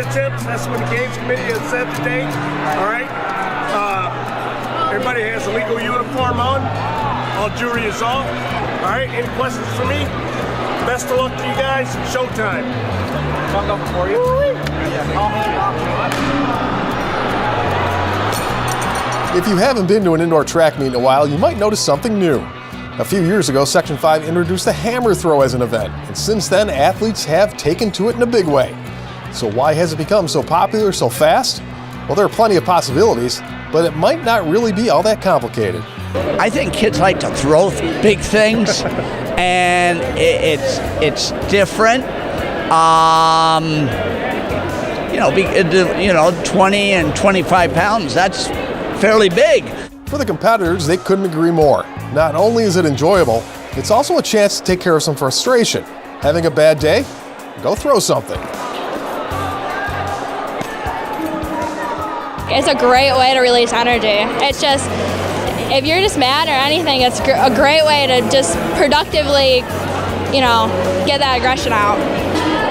championships. That's what the games committee has set the date. All right. Everybody has a legal uniform on. All jewelry is off. All right. Any questions for me? Best of luck to you guys. Showtime. Come up for you. If you haven't been to an indoor track meet in a while, you might notice something new. A few years ago, Section 5 introduced the hammer throw as an event, and since then, athletes have taken to it in a big way. So why has it become so popular so fast? Well, there are plenty of possibilities, but it might not really be all that complicated. I think kids like to throw big things, and it's different. 20 and 25 pounds, that's fairly big. For the competitors, they couldn't agree more. Not only is it enjoyable, it's also a chance to take care of some frustration. Having a bad day? Go throw something. It's a great way to release energy. It's just, if you're just mad or anything, it's a great way to just productively, get that aggression out.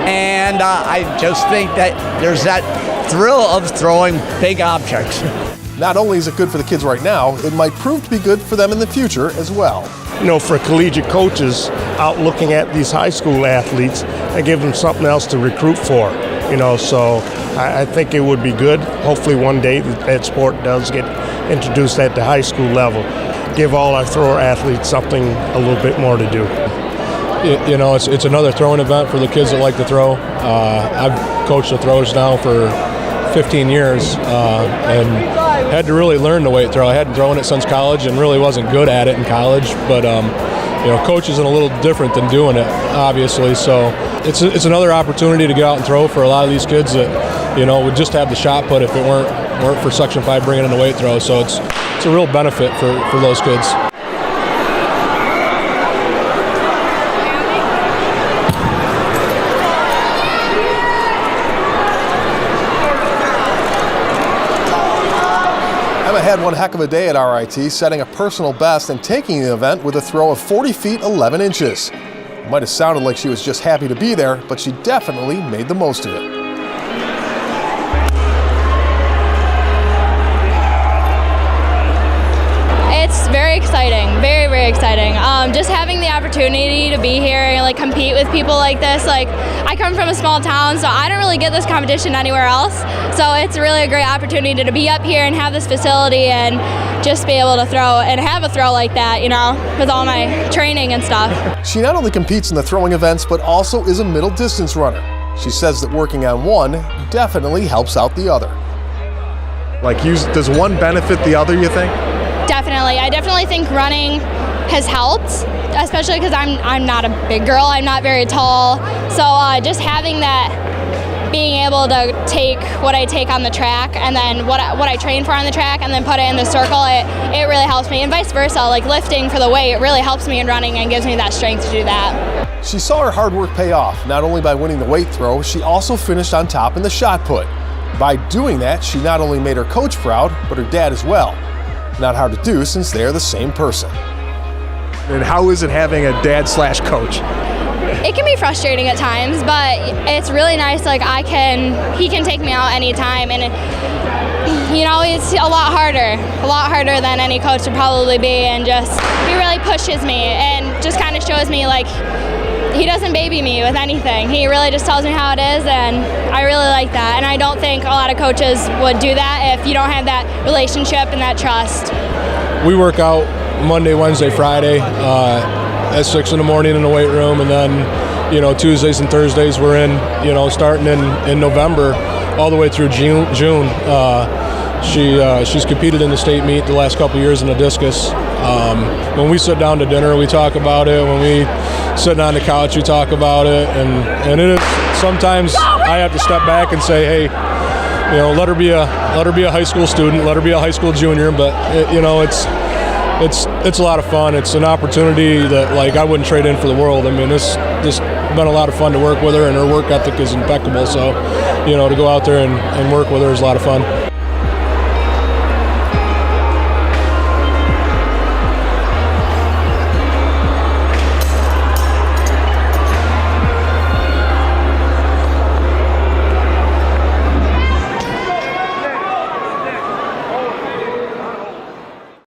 And I just think that there's that thrill of throwing big objects. Not only is it good for the kids right now, it might prove to be good for them in the future as well. For collegiate coaches out looking at these high school athletes, I give them something else to recruit for. So I think it would be good. Hopefully one day that sport does get introduced at the high school level. Give all our thrower athletes something a little bit more to do. It's another throwing event for the kids that like to throw. I've coached the throws now for 15 years and had to really learn the weight throw. I hadn't thrown it since college and really wasn't good at it in college, but coach is a little different than doing it, obviously. So it's another opportunity to get out and throw for a lot of these kids that would just have the shot put if it weren't for Section 5 bringing in the weight throw. So it's a real benefit for those kids. Emma had one heck of a day at RIT, setting a personal best and taking the event with a throw of 40 feet 11 inches. It might have sounded like she was just happy to be there, but she definitely made the most of it. It's very exciting, very, very exciting. Just having the opportunity to be here and compete with people like this. I come from a small town, so I don't really get this competition anywhere else. So it's really a great opportunity to be up here and have this facility and just be able to throw and have a throw like that, with all my training and stuff. She not only competes in the throwing events, but also is a middle distance runner. She says that working on one definitely helps out the other. Does one benefit the other, you think? Definitely. I definitely think running has helped, especially because I'm not a big girl. I'm not very tall. So just having that, being able to take what I take on the track and then what I train for on the track and then put it in the circle, it really helps me. And vice versa, lifting for the weight, it really helps me in running and gives me that strength to do that. She saw her hard work pay off, not only by winning the weight throw, she also finished on top in the shot put. By doing that, she not only made her coach proud, but her dad as well. Not hard to do since they are the same person. And how is it having a dad/coach? It can be frustrating at times, but it's really nice. He can take me out anytime, and it's a lot harder than any coach would probably be. And he really pushes me and just kind of shows me he doesn't baby me with anything. He really just tells me how it is, and I really like that. And I don't think a lot of coaches would do that if you don't have that relationship and that trust. We work out Monday, Wednesday, Friday at 6 in the morning in the weight room, and then Tuesdays and Thursdays we're in starting in November all the way through June. She's competed in the state meet the last couple of years in the discus. When we sit down to dinner, we talk about it. When we sit on the couch, we talk about it. And it is, sometimes I have to step back and say, hey, let her be a high school student, let her be a high school junior. But it's a lot of fun. It's an opportunity that I wouldn't trade in for the world. I mean, it's just been a lot of fun to work with her, and her work ethic is impeccable. So, to go out there and work with her is a lot of fun.